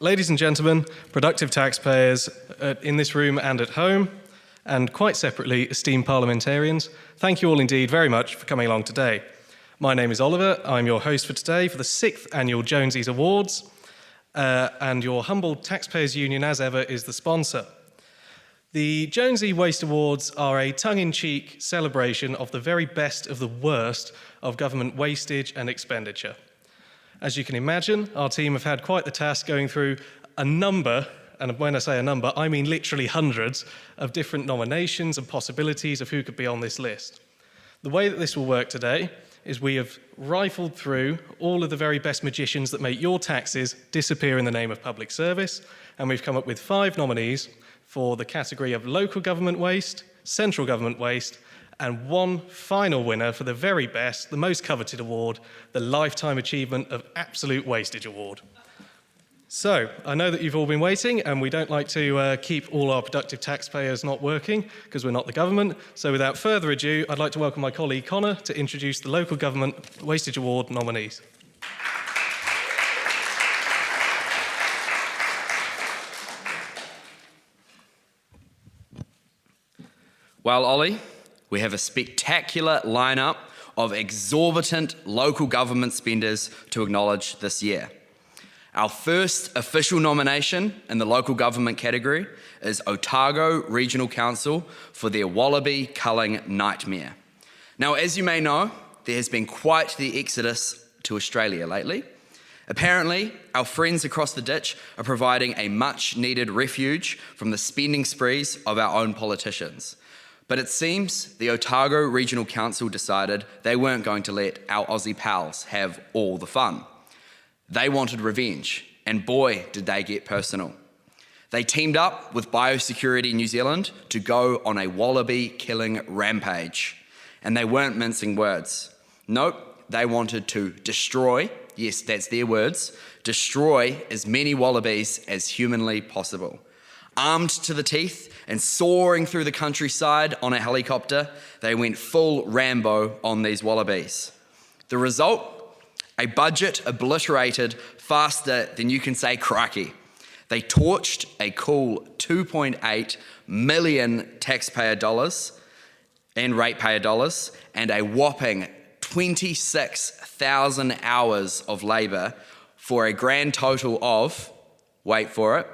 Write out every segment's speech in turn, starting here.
Ladies and gentlemen, productive taxpayers in this room and at home, and quite separately, esteemed parliamentarians, thank you all indeed very much for coming along today. My name is Oliver, I'm your host for today for the 6th annual Jonesies Awards, and your humble Taxpayers Union, as ever, is the sponsor. The Jonesy Waste Awards are a tongue-in-cheek celebration of the very best of the worst of government wastage and expenditure. As you can imagine, our team have had quite the task going through a number, and when I say a number, I mean literally hundreds, of different nominations and possibilities of who could be on this list. The way that this will work today is we have rifled through all of the very best magicians that make your taxes disappear in the name of public service, and we've come up with 5 nominees for the category of local government waste, central government waste, and one final winner for the very best, the most coveted award, the Lifetime Achievement of Absolute Wastage Award. So, I know that you've all been waiting, and we don't like to keep all our productive taxpayers not working, because we're not the government. So without further ado, I'd like to welcome my colleague Connor to introduce the Local Government Wastage Award nominees. Well, Ollie, we have a spectacular lineup of exorbitant local government spenders to acknowledge this year. Our first official nomination in the local government category is Otago Regional Council for their Wallaby culling nightmare. Now, as you may know, there has been quite the exodus to Australia lately. Apparently, our friends across the ditch are providing a much-needed refuge from the spending sprees of our own politicians. But it seems the Otago Regional Council decided they weren't going to let our Aussie pals have all the fun. They wanted revenge, and boy, did they get personal. They teamed up with Biosecurity New Zealand to go on a wallaby killing rampage. And they weren't mincing words. Nope, they wanted to destroy, yes, that's their words, destroy as many wallabies as humanly possible. Armed to the teeth and soaring through the countryside on a helicopter, they went full Rambo on these wallabies. The result? A budget obliterated faster than you can say crikey. They torched a cool 2.8 million taxpayer dollars and ratepayer dollars and a whopping 26,000 hours of labour for a grand total of, wait for it,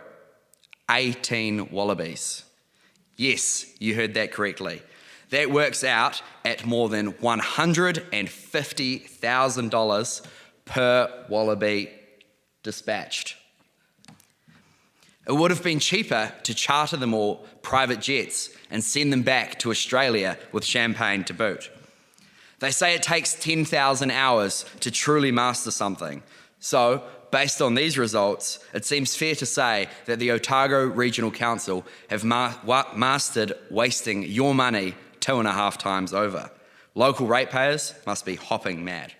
18 wallabies. Yes, you heard that correctly. That works out at more than $150,000 per wallaby dispatched. It would have been cheaper to charter them all private jets and send them back to Australia with champagne to boot. They say it takes 10,000 hours to truly master something. So, based on these results, it seems fair to say that the Otago Regional Council have mastered wasting your money 2.5 times over. Local ratepayers must be hopping mad.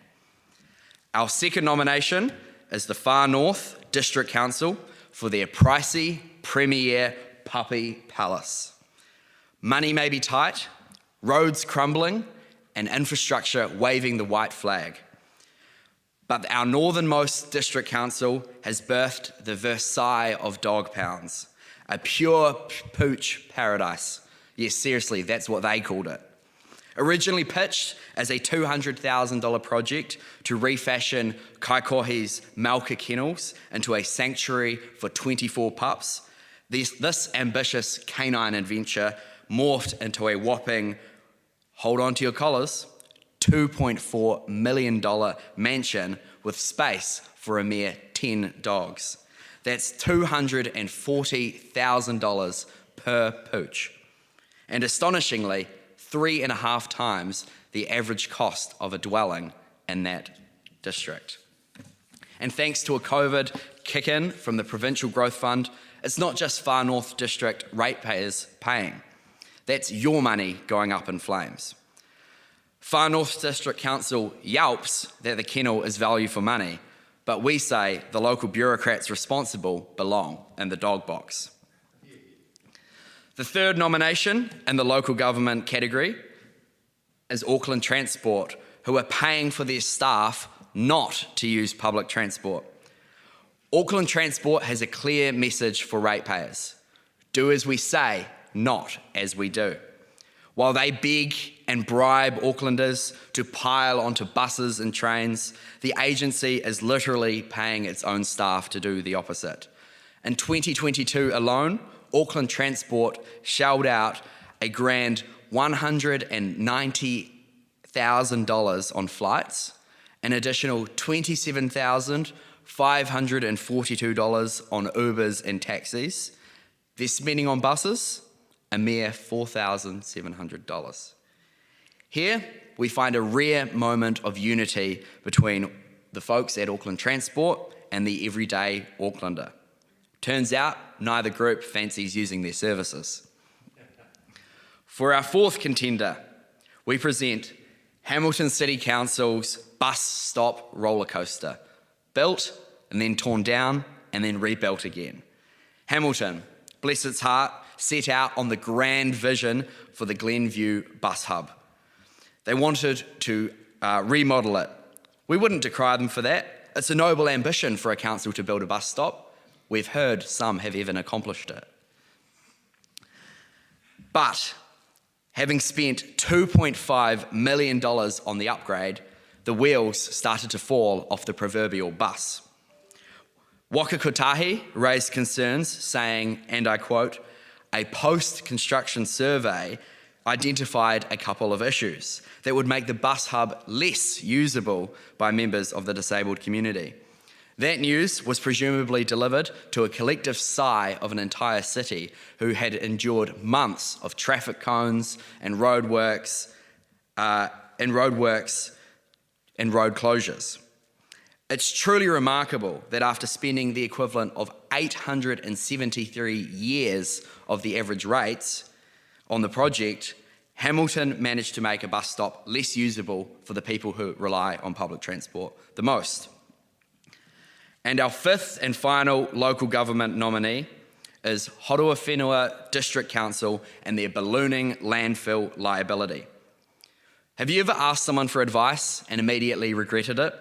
Our second nomination is the Far North District Council for their pricey premier puppy palace. Money may be tight, roads crumbling, and infrastructure waving the white flag. But our northernmost district council has birthed the Versailles of dog pounds, a pure pooch paradise. Yes, seriously, that's what they called it. Originally pitched as a $200,000 project to refashion Kaikohi's Malka kennels into a sanctuary for 24 pups, this ambitious canine adventure morphed into a whopping, hold on to your collars, $2.4 million mansion with space for a mere 10 dogs. That's $240,000 per pooch. And astonishingly, 3.5 times the average cost of a dwelling in that district. And thanks to a COVID kick-in from the Provincial Growth Fund, it's not just Far North District ratepayers paying. That's your money going up in flames. Far North District Council yelps that the kennel is value for money, but we say the local bureaucrats responsible belong in the dog box. The third nomination in the local government category is Auckland Transport, who are paying for their staff not to use public transport. Auckland Transport has a clear message for ratepayers. Do as we say, not as we do. While they beg and bribe Aucklanders to pile onto buses and trains, the agency is literally paying its own staff to do the opposite. In 2022 alone, Auckland Transport shelled out a grand $190,000 on flights, an additional $27,542 on Ubers and taxis. They're spending on buses a mere $4,700. Here, we find a rare moment of unity between the folks at Auckland Transport and the everyday Aucklander. Turns out, neither group fancies using their services. For our fourth contender, we present Hamilton City Council's bus stop roller coaster, built and then torn down and then rebuilt again. Hamilton, bless its heart, set out on the grand vision for the Glenview bus hub. They wanted to remodel it. We wouldn't decry them for that. It's a noble ambition for a council to build a bus stop. We've heard some have even accomplished it. But having spent $2.5 million on the upgrade, the wheels started to fall off the proverbial bus. Waka Kotahi raised concerns saying, and I quote, "A post-construction survey identified a couple of issues that would make the bus hub less usable by members of the disabled community." That news was presumably delivered to a collective sigh of an entire city who had endured months of traffic cones and roadworks and road closures. It's truly remarkable that after spending the equivalent of 873 years of the average rates on the project, Hamilton managed to make a bus stop less usable for the people who rely on public transport the most. And our fifth and final local government nominee is Horowhenua District Council and their ballooning landfill liability. Have you ever asked someone for advice and immediately regretted it?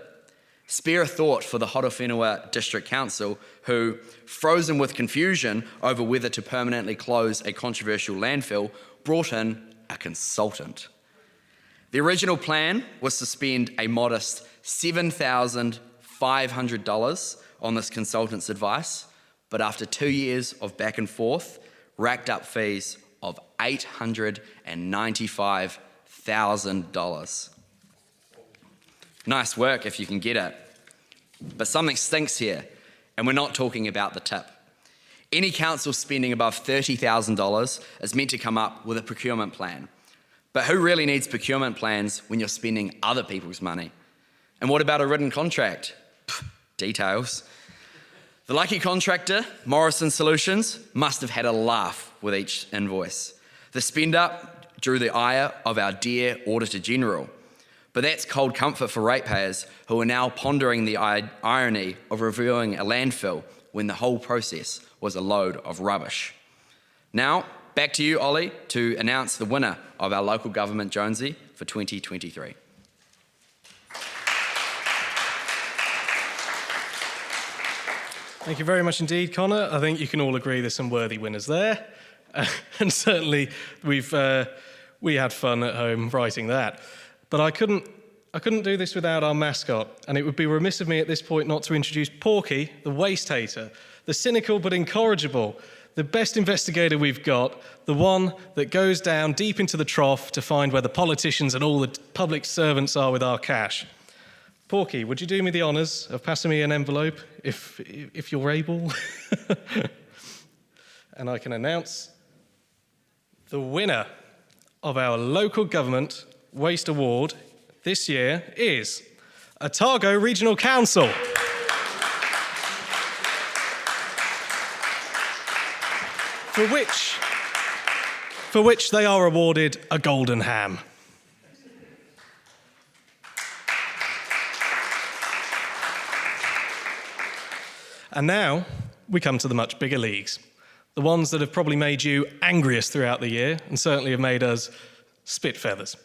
Spare a thought for the Horowhenua District Council, who, frozen with confusion over whether to permanently close a controversial landfill, brought in a consultant. The original plan was to spend a modest $7,500 on this consultant's advice, but after 2 years of back and forth, racked up fees of $895,000. Nice work if you can get it. But something stinks here, and we're not talking about the tip. Any council spending above $30,000 is meant to come up with a procurement plan. But who really needs procurement plans when you're spending other people's money? And what about a written contract? Details. The lucky contractor, Morrison Solutions, must have had a laugh with each invoice. The spender drew the ire of our dear Auditor General. But that's cold comfort for ratepayers who are now pondering the irony of reviewing a landfill when the whole process was a load of rubbish. Now, back to you, Ollie, to announce the winner of our local government Jonesy for 2023. Thank you very much indeed, Connor. I think you can all agree there's some worthy winners there. And certainly we had fun at home writing that. But I couldn't do this without our mascot, and it would be remiss of me at this point not to introduce Porky, the waste hater, the cynical but incorrigible, the best investigator we've got, the one that goes down deep into the trough to find where the politicians and all the public servants are with our cash. Porky, would you do me the honours of passing me an envelope, if you're able? And I can announce the winner of our local government Waste Award this year is Otago Regional Council. For which they are awarded a golden ham. And now we come to the much bigger leagues, the ones that have probably made you angriest throughout the year and certainly have made us spit feathers.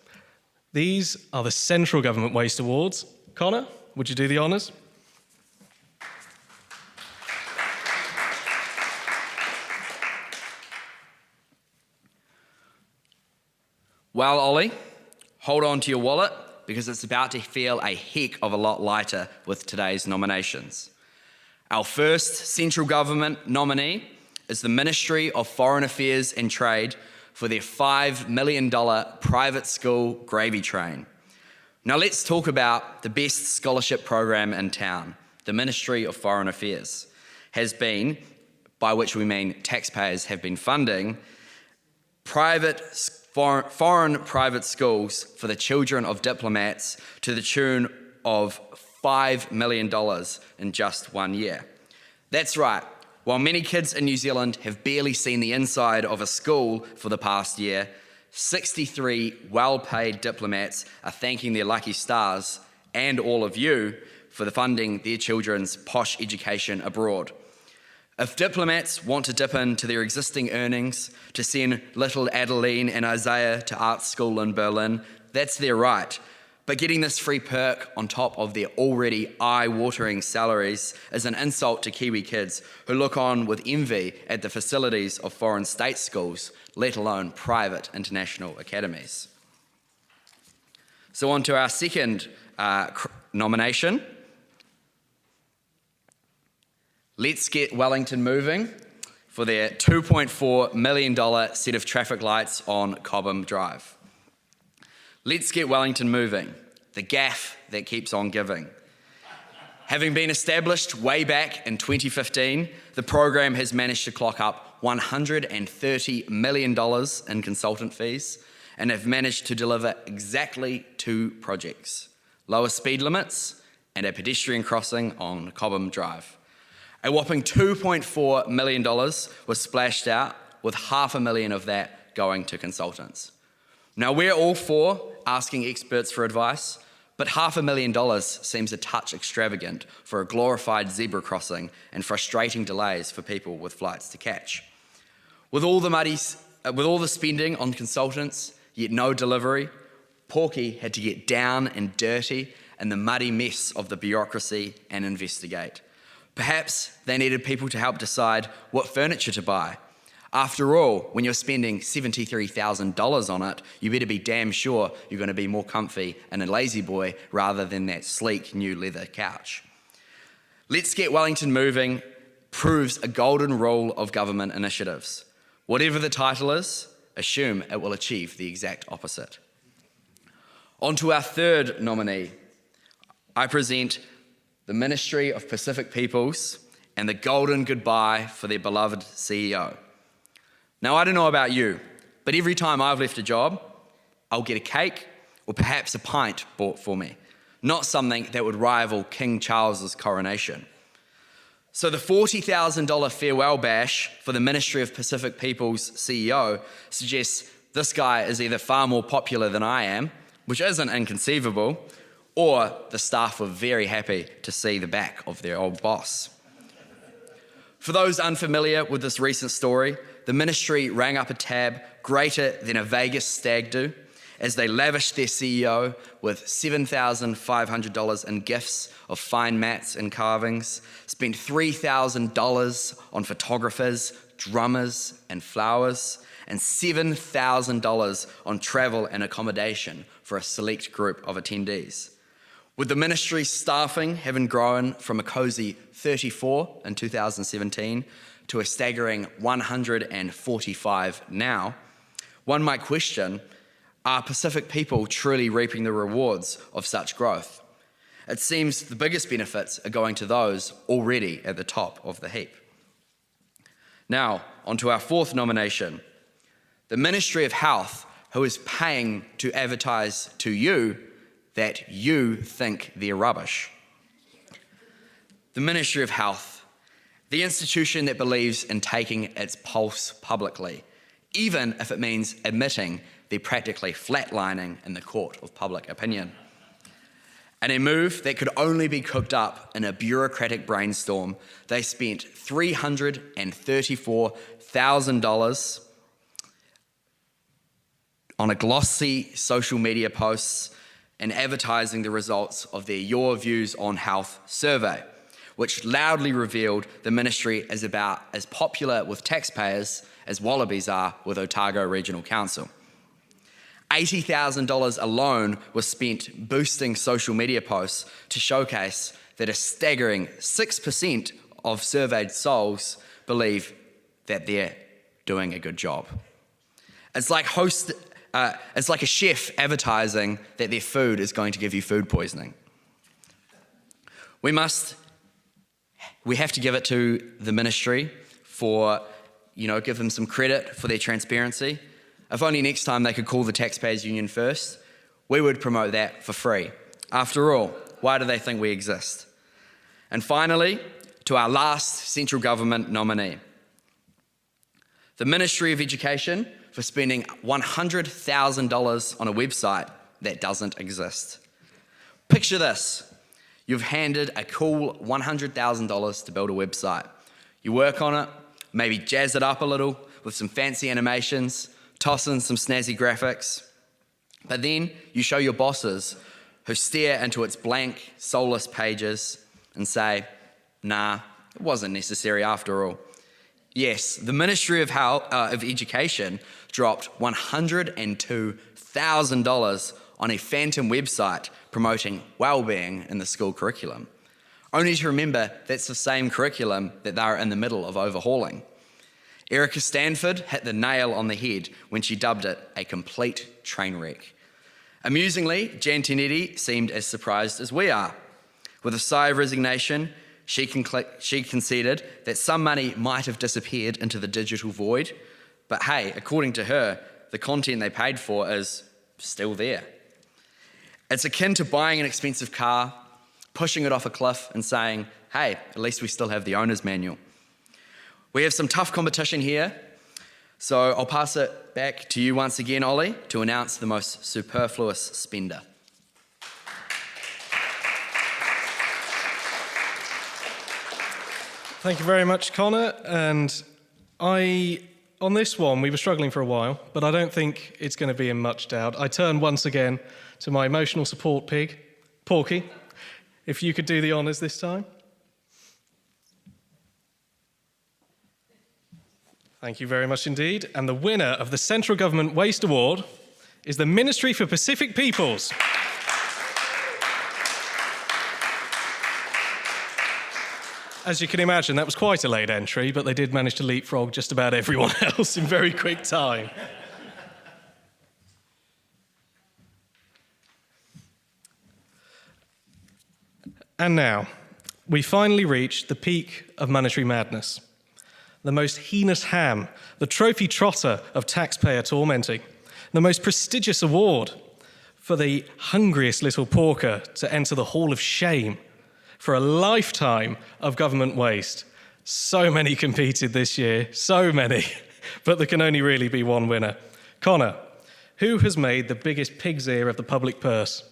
These are the Central Government Waste Awards. Connor, would you do the honours? Well, Ollie, hold on to your wallet because it's about to feel a heck of a lot lighter with today's nominations. Our first central government nominee is the Ministry of Foreign Affairs and Trade for their $5 million private school gravy train. Now let's talk about the best scholarship program in town. The Ministry of Foreign Affairs has been, by which we mean taxpayers have been funding, foreign private schools for the children of diplomats to the tune of $5 million in just 1 year. That's right. While many kids in New Zealand have barely seen the inside of a school for the past year, 63 well-paid diplomats are thanking their lucky stars and all of you for funding their children's posh education abroad. If diplomats want to dip into their existing earnings to send little Adeline and Isaiah to art school in Berlin, that's their right. But getting this free perk on top of their already eye-watering salaries is an insult to Kiwi kids who look on with envy at the facilities of foreign state schools, let alone private international academies. So on to our second nomination. Let's get Wellington moving for their $2.4 million set of traffic lights on Cobham Drive. Let's get Wellington moving, the gaff that keeps on giving. Having been established way back in 2015, the program has managed to clock up $130 million in consultant fees and have managed to deliver exactly 2 projects: lower speed limits and a pedestrian crossing on Cobham Drive. A whopping $2.4 million was splashed out, with $500,000 of that going to consultants. Now, we're all for asking experts for advice, but $500,000 seems a touch extravagant for a glorified zebra crossing and frustrating delays for people with flights to catch. With all the spending on consultants, yet no delivery, Porky had to get down and dirty in the muddy mess of the bureaucracy and investigate. Perhaps they needed people to help decide what furniture to buy. After all, when you're spending $73,000 on it, you better be damn sure you're going to be more comfy in a lazy boy rather than that sleek new leather couch. Let's Get Wellington Moving proves a golden rule of government initiatives. Whatever the title is, assume it will achieve the exact opposite. On to our third nominee. I present the Ministry of Pacific Peoples and the golden goodbye for their beloved CEO. Now, I don't know about you, but every time I've left a job, I'll get a cake or perhaps a pint bought for me, not something that would rival King Charles's coronation. So the $40,000 farewell bash for the Ministry of Pacific Peoples CEO suggests this guy is either far more popular than I am, which isn't inconceivable, or the staff were very happy to see the back of their old boss. For those unfamiliar with this recent story, the ministry rang up a tab greater than a Vegas stag do as they lavished their CEO with $7,500 in gifts of fine mats and carvings, spent $3,000 on photographers, drummers, and flowers, and $7,000 on travel and accommodation for a select group of attendees. With the ministry's staffing having grown from a cosy 34 in 2017 to a staggering 145 now, one might question, are Pacific people truly reaping the rewards of such growth? It seems the biggest benefits are going to those already at the top of the heap. Now, on to our fourth nomination, the Ministry of Health, who is paying to advertise to you that you think they're rubbish. The Ministry of Health, the institution that believes in taking its pulse publicly, even if it means admitting they're practically flatlining in the court of public opinion. In a move that could only be cooked up in a bureaucratic brainstorm, they spent $334,000 on a glossy social media posts and advertising the results of their Your Views on Health survey, which loudly revealed the ministry is about as popular with taxpayers as Wallabies are with Otago Regional Council. $80,000 alone was spent boosting social media posts to showcase that a staggering 6% of surveyed souls believe that they're doing a good job. It's like a chef advertising that their food is going to give you food poisoning. We have to give it to the ministry for, give them some credit for their transparency. If only next time they could call the Taxpayers Union first, we would promote that for free. After all, why do they think we exist? And finally, to our last central government nominee, the Ministry of Education for spending $100,000 on a website that doesn't exist. Picture this. You've handed a cool $100,000 to build a website. You work on it, maybe jazz it up a little with some fancy animations, toss in some snazzy graphics, but then you show your bosses who stare into its blank, soulless pages and say, nah, it wasn't necessary after all. Yes, the Ministry of Education dropped $102,000 on a phantom website promoting well-being in the school curriculum, only to remember that's the same curriculum that they're in the middle of overhauling. Erica Stanford hit the nail on the head when she dubbed it a complete train wreck. Amusingly, Jan Tinetti seemed as surprised as we are. With a sigh of resignation, she conceded that some money might have disappeared into the digital void, but hey, according to her, the content they paid for is still there. It's akin to buying an expensive car, pushing it off a cliff and saying, hey, at least we still have the owner's manual. We have some tough competition here, so I'll pass it back to you once again, Ollie, to announce the most superfluous spender. Thank you very much, Connor. And on this one, we were struggling for a while, but I don't think it's going to be in much doubt. I turn once again to my emotional support pig, Porky. If you could do the honours this time. Thank you very much indeed. And the winner of the Central Government Waste Award is the Ministry for Pacific Peoples. As you can imagine, that was quite a late entry, but they did manage to leapfrog just about everyone else in very quick time. And now, we finally reached the peak of monetary madness. The most heinous ham, the trophy trotter of taxpayer tormenting, the most prestigious award for the hungriest little porker to enter the Hall of Shame for a lifetime of government waste. So many competed this year, so many, but there can only really be one winner. Connor, who has made the biggest pig's ear of the public purse?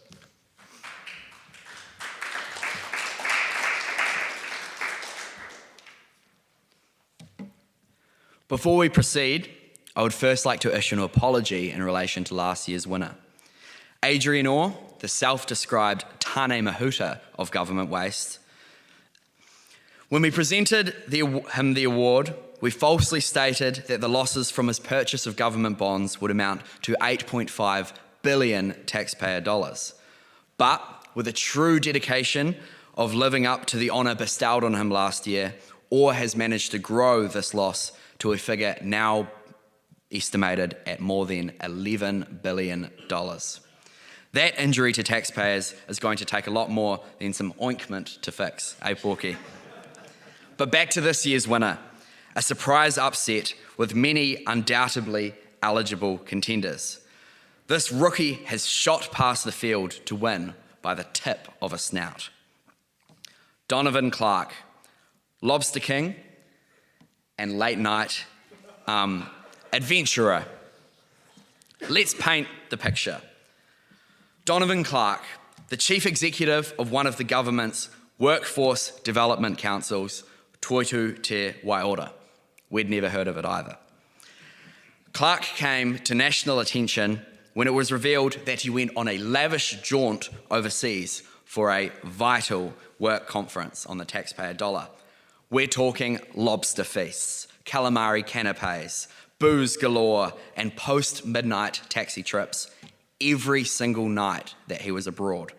Before we proceed, I would first like to issue an apology in relation to last year's winner. Adrian Orr, the self-described Tane Mahuta of government waste. When we presented him the award, we falsely stated that the losses from his purchase of government bonds would amount to $8.5 billion taxpayer dollars. But with a true dedication of living up to the honour bestowed on him last year, Orr has managed to grow this loss to a figure now estimated at more than $11 billion. That injury to taxpayers is going to take a lot more than some ointment to fix, eh, Porky? But back to this year's winner, a surprise upset with many undoubtedly eligible contenders. This rookie has shot past the field to win by the tip of a snout. Donovan Clark, Lobster King, and late night adventurer. Let's paint the picture. Donovan Clark, the chief executive of one of the government's workforce development councils, Toitu Te Waiora. We'd never heard of it either. Clark came to national attention when it was revealed that he went on a lavish jaunt overseas for a vital work conference on the taxpayer dollar. We're talking lobster feasts, calamari canapes, booze galore, and post-midnight taxi trips every single night that he was abroad.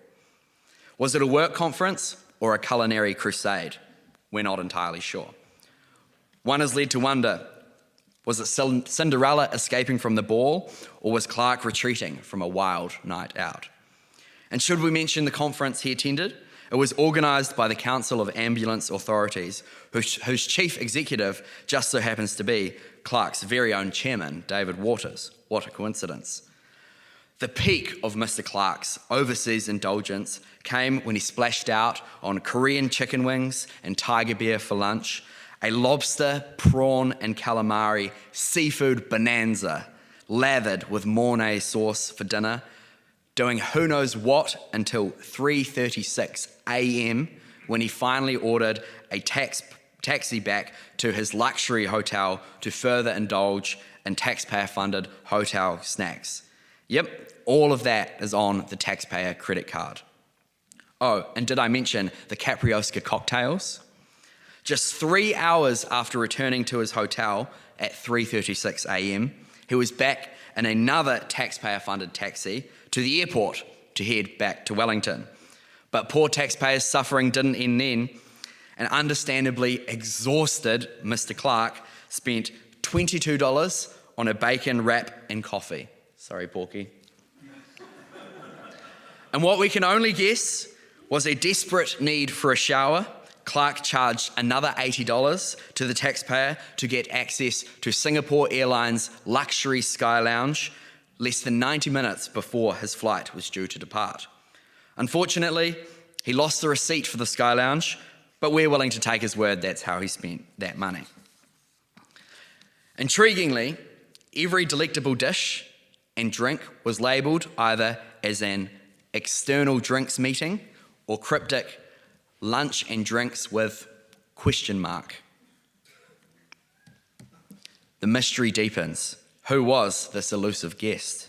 Was it a work conference or a culinary crusade? We're not entirely sure. One is led to wonder, was it Cinderella escaping from the ball, or was Clark retreating from a wild night out? And should we mention the conference he attended? It was organised by the Council of Ambulance Authorities, whose chief executive just so happens to be Clark's very own chairman, David Waters. What a coincidence. The peak of Mr. Clark's overseas indulgence came when he splashed out on Korean chicken wings and tiger beer for lunch, a lobster, prawn and calamari seafood bonanza lathered with Mornay sauce for dinner, doing who knows what until 3:36 a.m. when he finally ordered a taxi back to his luxury hotel to further indulge in taxpayer-funded hotel snacks. Yep, all of that is on the taxpayer credit card. Oh, and did I mention the Caprioska cocktails? Just 3 hours after returning to his hotel at 3:36 a.m, he was back in another taxpayer-funded taxi to the airport to head back to Wellington. But poor taxpayers' suffering didn't end then, and understandably exhausted Mr. Clark spent $22 on a bacon wrap and coffee. Sorry, Porky. And what we can only guess was a desperate need for a shower. Clark charged another $80 to the taxpayer to get access to Singapore Airlines luxury sky lounge less than 90 minutes before his flight was due to depart. Unfortunately, he lost the receipt for the sky lounge, but we're willing to take his word that's how he spent that money. Intriguingly, every delectable dish and drink was labelled either as an external drinks meeting or cryptic lunch and drinks with ? The mystery deepens. Who was this elusive guest?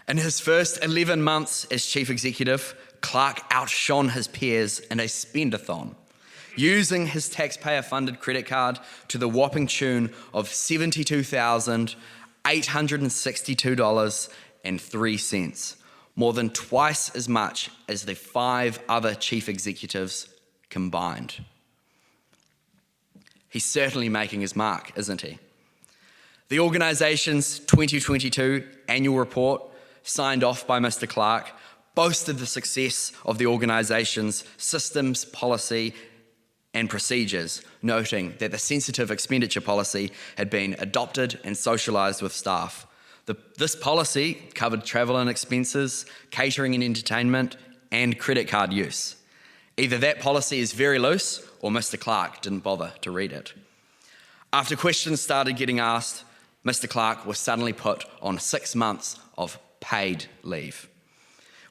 In his first 11 months as chief executive, Clark outshone his peers in a spendathon, using his taxpayer-funded credit card to the whopping tune of $72,862.03, more than twice as much as the 5 other chief executives combined. He's certainly making his mark, isn't he? The organisation's 2022 annual report, signed off by Mr. Clark, boasted the success of the organisation's systems, policy and procedures, noting that the sensitive expenditure policy had been adopted and socialised with staff. This policy covered travel and expenses, catering and entertainment, and credit card use. Either that policy is very loose or Mr. Clark didn't bother to read it. After questions started getting asked, Mr. Clark was suddenly put on 6 months of paid leave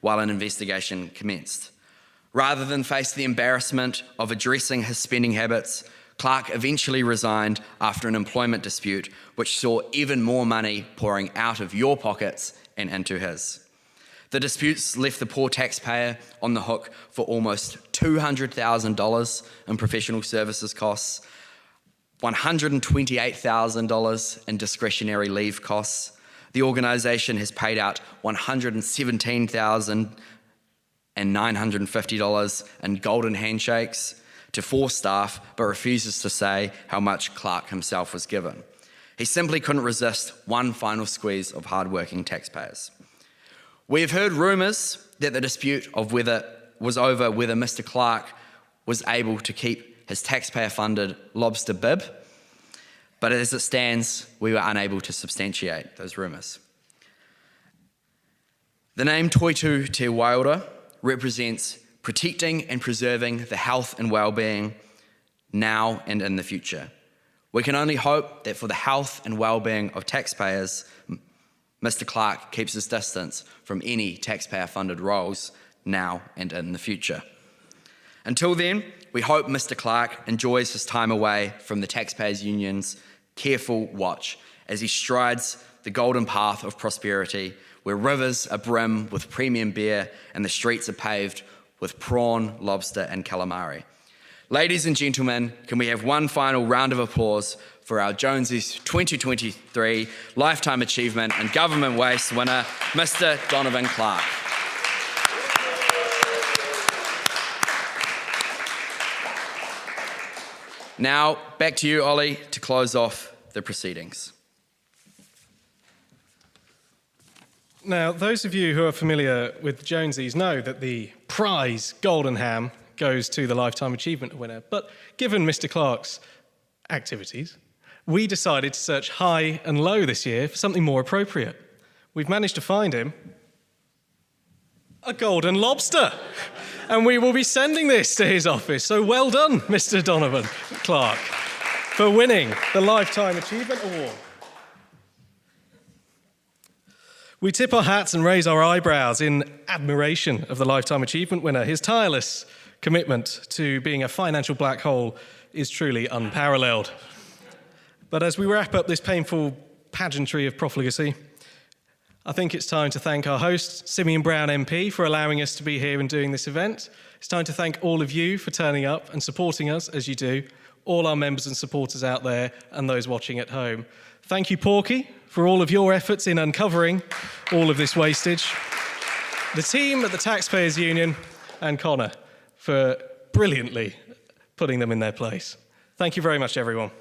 while an investigation commenced. Rather than face the embarrassment of addressing his spending habits, Clark eventually resigned after an employment dispute which saw even more money pouring out of your pockets and into his. The disputes left the poor taxpayer on the hook for almost $200,000 in professional services costs, $128,000 in discretionary leave costs. The organisation has paid out $117,950 in golden handshakes to 4 staff, but refuses to say how much Clark himself was given. He simply couldn't resist one final squeeze of hard-working taxpayers. We have heard rumours that the dispute was over whether Mr. Clark was able to keep his taxpayer-funded lobster bib, but as it stands, we were unable to substantiate those rumours. The name Toitu Te Wairua represents protecting and preserving the health and well-being now and in the future. We can only hope that for the health and well-being of taxpayers, Mr. Clark keeps his distance from any taxpayer-funded roles now and in the future. Until then, we hope Mr. Clark enjoys his time away from the Taxpayers Union's careful watch as he strides the golden path of prosperity, where rivers are brim with premium beer and the streets are paved with prawn, lobster and calamari. Ladies and gentlemen, can we have one final round of applause for our Jonesies 2023 Lifetime Achievement in Government Waste winner, Mr. Donovan Clark. Now, back to you, Ollie, to close off the proceedings. Now, those of you who are familiar with the Jonesies know that the prize golden ham goes to the Lifetime Achievement winner. But given Mr. Clark's activities, we decided to search high and low this year for something more appropriate. We've managed to find him a golden lobster. And we will be sending this to his office. So well done, Mr. Donovan Clark, for winning the Lifetime Achievement Award. We tip our hats and raise our eyebrows in admiration of the Lifetime Achievement winner. His tireless commitment to being a financial black hole is truly unparalleled. But as we wrap up this painful pageantry of profligacy, I think it's time to thank our host, Simeon Brown MP, for allowing us to be here and doing this event. It's time to thank all of you for turning up and supporting us as you do, all our members and supporters out there and those watching at home. Thank you, Porky, for all of your efforts in uncovering all of this wastage. The team at the Taxpayers Union and Connor for brilliantly putting them in their place. Thank you very much, everyone.